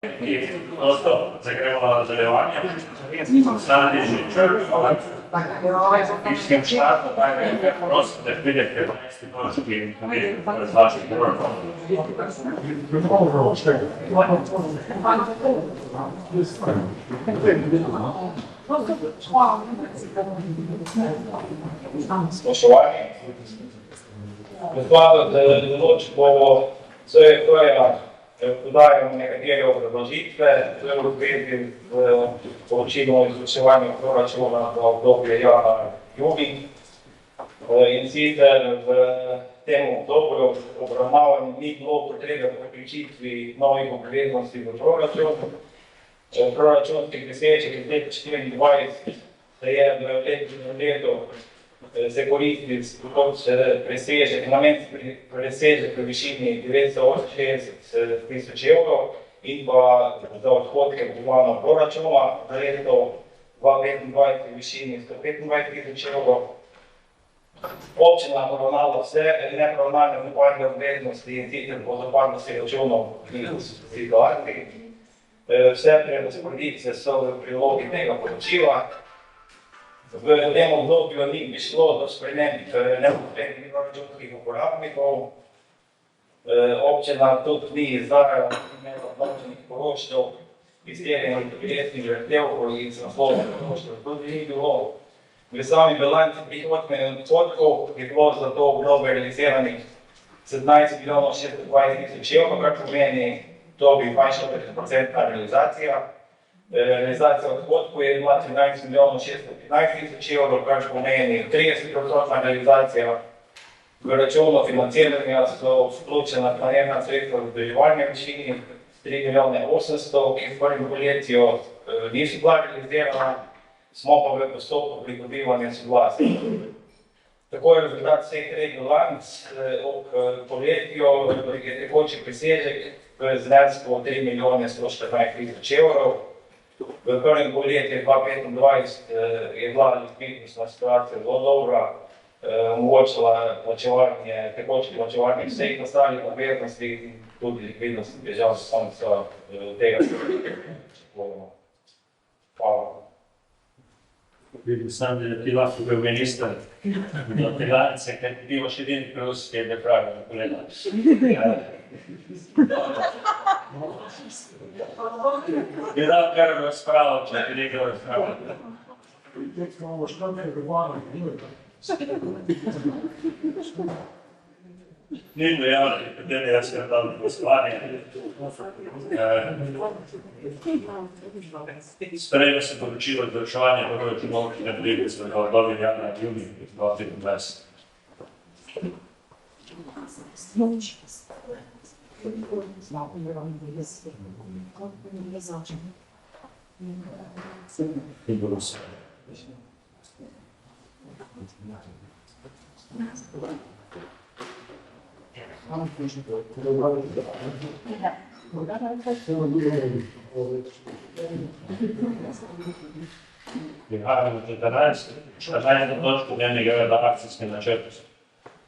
Prosto, zdaj gremo na nadaljevanje. Stane že črk, iškim štartom, najme prosto, da vidite 15 točki in tudi z vašim proračunom. Spoštovani, v skladu z določbo CEK-ja podajamo nekatere obrazložitve v zvezi z poročilom o izvrševanju proračuna za obdobje januar-junij. In sicer v tem obdobju obravnavanju ni bilo potrebe po vključitvi novih obveznosti v proračun. Proračunski presežek iz leta 2024 se je v letošnjem letu se koristi kot presežek, namenski presežek v višini 968 tisoč evrov in pa za odhodke državnega proračuna za leto 2025 v višini 125 tisoč evrov. Občina poravnala vse neporavnane zapadne obveznosti in sicer po zapadnosti računov minus situacij. Vse prerazporeditve so v prilogi tega poročila. V tem obdobju ni šlo do sprememb nepotrebnih proračunskih uporabnikov. Občina tudi ni izdajala odločenih poroštev, izterjanih obrestnih zahtevkov in naslovnih poroštev tudi ni bilo. V sami bilanci prihodkov in odhodkov je bilo za to obdobje realiziranih 17 milijonov 620 tisoč evrov, kar pomeni, to bi 45% realizacija. Realizacija odhodkov je bila 13 milijonov 615 tisoč evrov, kar pomeni 30% realizacija. V računu financiranja so vključena planirana sredstva v vzdrževanje v višini 3 milijone 800, ki v prvem polletju niso bila realizirana, smo pa v postopku pridobivanja soglasja. Tako je rezultat vseh treh bilanc ob polletju je tekoči presežek v znesku 3 milijone 114 tisoč evrov. V prvem polletju 2025 je bila likvidnostna situacija zelo dobra, omogočila tekoče plačevanje vseh ostalih obveznosti in tudi likvidnost držav s konca tega. Hvala. Vidim sam, da ti lahko bil minister do bilance, ker ti imaš edini plus, ki je da pravi na kolena. Je dal kar razpravo, če ti nekaj razpravo. Ni dojavljati, potem je jaz kar dal glasovanje. Sprejme se poročilo izvrševanja proračunov občine Brežice za obdobje januar-junij 2025. Prihajamo do 14. točko dnevnega reda akcijski načrt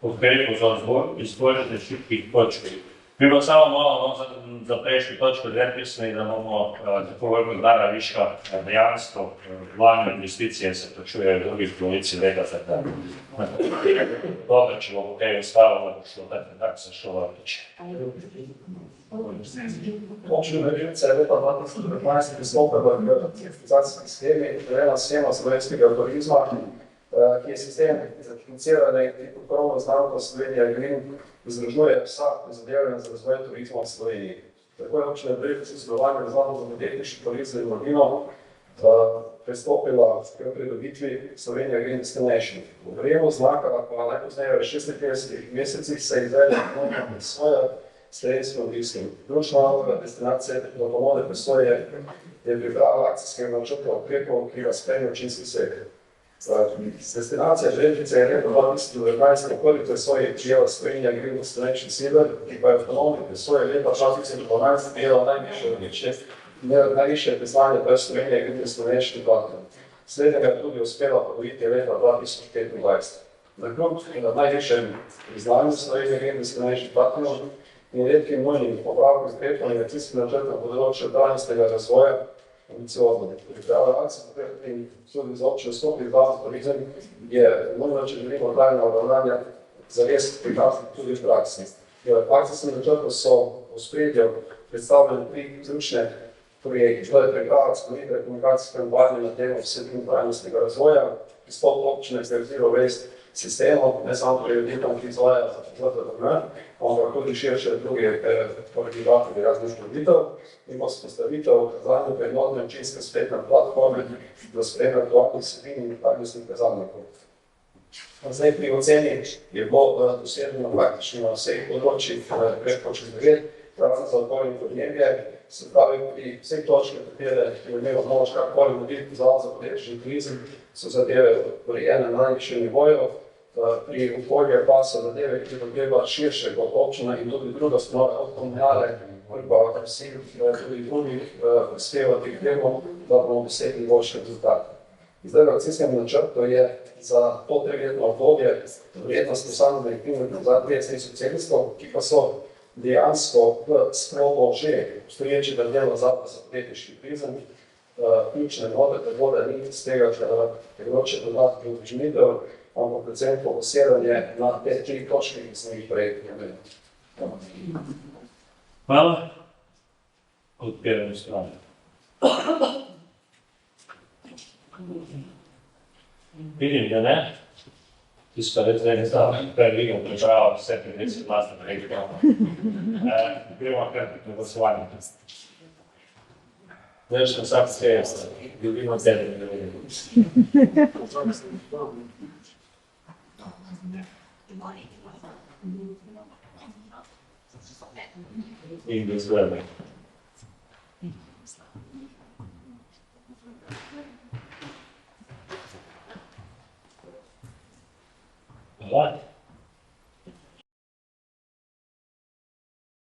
ukrepov za izboljšanje šibkih točk. Mi bo samo malo za prejšnjo točko pisali, da bomo tako veliko denarja viška dejansko vlagane investicije se plačujejo v drugih polovici leta. Dobro, če bo kaj ostalo, bo šlo tako se šlo tiče. Občina Brežice je leta 2015 pristopila k certifikacijski shemi Zelena shema slovenskega turizma, ki je sistem za financiranje in podporno znamko Slovenija Green vzdržuje vsa prizadevanja za razvoj turizma v Sloveniji. Tako je občina Brežice s sodelovanjem z Zavodom za podjetništvo, turizem in mladino pristopila k pridobitvi Slovenija Green Destination. V prejemu znaka pa najpozneje v 36 mesecih se izvede ponovna presoja s terenskim obiskom. Ključna naloga destinacije do ponovne presoje je priprava akcijskega načrta ukrepov, ki ga sprejme občinski svet. Destinacija Brežice je leta 2019 v prvi presoji prijela Slovenija Green Destination Sever, ki pa je v ponovni presoji leta 2012 imela najvišje priznanje, to je Slovenija Green Destination Platinum. Slednjega je tudi uspela podvojiti leta 2025. Na kljub najvišjem priznanju Slovenija Green Destination Platinum in redki nujni popravki sklepanja investicijskih načrtov na področju trajnostnega razvoja ambiciozno. Priprava akcije in tudi za občino Skopje in turizem je nujno, če želimo trajna obravnanja zares prikazati tudi v praksi. Akcijski načrti so v ospredju predstavljeni 3 ključne projekte. To je priprava celovite komunikacijske kampanje na temo vsebin trajnostnega razvoja, pristop občine k zero waste sistemu, ne samo prioritetam, ki izvajajo za ZTDM, ampak tudi širše druge organizatorje raznih študitev in vzpostavitev zadnje prehodne občinske spletne platforme za spremljanje aktualnih vsebin in trajnostnih kazalnikov. Zdaj pri oceni je bilo doseženo praktično na vseh področjih preko čez 9, razen za okolje in podnebje, se pravi pri vseh točkah, katere je imelo moč karkoli narediti za področje turizem, so zadeve urejene na najvišjem nivoju. Pri okolju pa so zadeve, ki potrebujejo širše kot občina in tudi druga osnova od komunale, ali pa vsi tudi drugi prispevati k temu, da bomo dosegli boljše rezultate. Zdaj v akcijskem načrtu je za to 3-letno obdobje vrednost posameznih aktivnosti za 30 socialistov, ki pa so dejansko v sklopu že obstoječega dela Zavoda za podjetniški turizem, ključne note, tako da ni iz tega področja dodatnih obremenitev, ampak predvsem fokusiranje na te 3 točke, ki smo jih prej omenili. Hvala. Odpiram strano. Vidim, da ne. Tisto reč zdaj ne znam, previgam pričaval vse predveci vlastne projekte. Gremo kar na glasovanje. Zdaj še vsak sredstvo, ljubimo tebe. In glasujem. Hvala.